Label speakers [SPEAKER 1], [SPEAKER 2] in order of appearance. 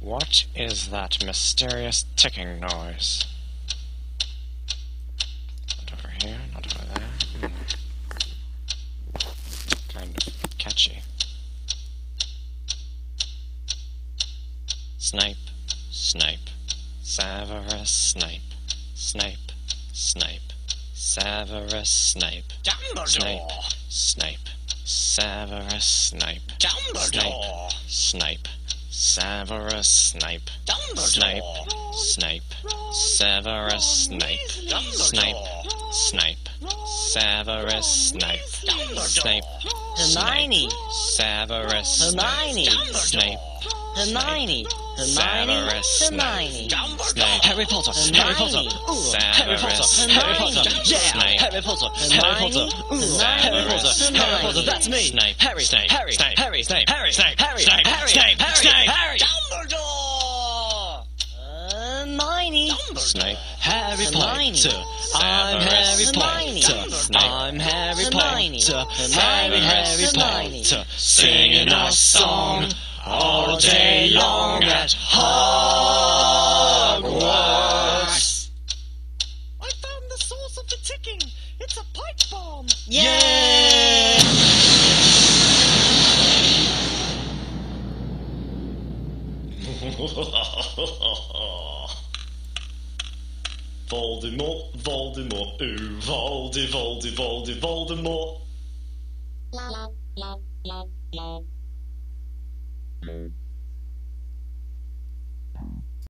[SPEAKER 1] What is that mysterious ticking noise? Not over here, not over there. Kind of catchy. Snipe, snipe, Severus Snape. Snipe, snipe, Severus Snape.
[SPEAKER 2] Dumbledore!
[SPEAKER 1] Snape, Severus Snape.
[SPEAKER 2] Dumbledore!
[SPEAKER 1] Snape, Severus Snape.
[SPEAKER 2] Dumbledore!
[SPEAKER 1] Snape, Severus Snape. Snape, Snape, Severus Snape. Snape,
[SPEAKER 2] Hermione!
[SPEAKER 1] Severus Snape.
[SPEAKER 2] Hermione!
[SPEAKER 1] Snape,
[SPEAKER 2] Hermione!
[SPEAKER 1] Severus
[SPEAKER 2] Hermione!
[SPEAKER 1] Snape.
[SPEAKER 3] Harry Potter, Harry Potter, Harry Potter, Harry Potter, yeah, Harry Potter, Harry Potter, Harry Potter, Harry Potter, that's me,
[SPEAKER 1] Snape,
[SPEAKER 3] Harry,
[SPEAKER 1] Snape,
[SPEAKER 3] Harry,
[SPEAKER 1] Snape,
[SPEAKER 3] Harry,
[SPEAKER 1] Snape,
[SPEAKER 3] Harry,
[SPEAKER 1] Snape,
[SPEAKER 3] Harry,
[SPEAKER 1] Snape,
[SPEAKER 3] Harry,
[SPEAKER 1] Snape,
[SPEAKER 3] Harry,
[SPEAKER 1] Snape,
[SPEAKER 3] Harry,
[SPEAKER 2] Dumbledore! Hermione!
[SPEAKER 1] Snape,
[SPEAKER 3] Harry
[SPEAKER 2] Hermione.
[SPEAKER 3] Potter, I'm Harry
[SPEAKER 2] Hermione.
[SPEAKER 3] Potter, I'm Harry
[SPEAKER 2] Hermione.
[SPEAKER 3] Potter,
[SPEAKER 2] Hermione.
[SPEAKER 3] Harry
[SPEAKER 2] Hermione.
[SPEAKER 3] Potter, singing a song all day long at Hogwarts.
[SPEAKER 4] I found the source of the ticking. It's a pipe bomb.
[SPEAKER 3] Yeah!
[SPEAKER 4] Voldemort, Voldemort, ooh, Voldemort.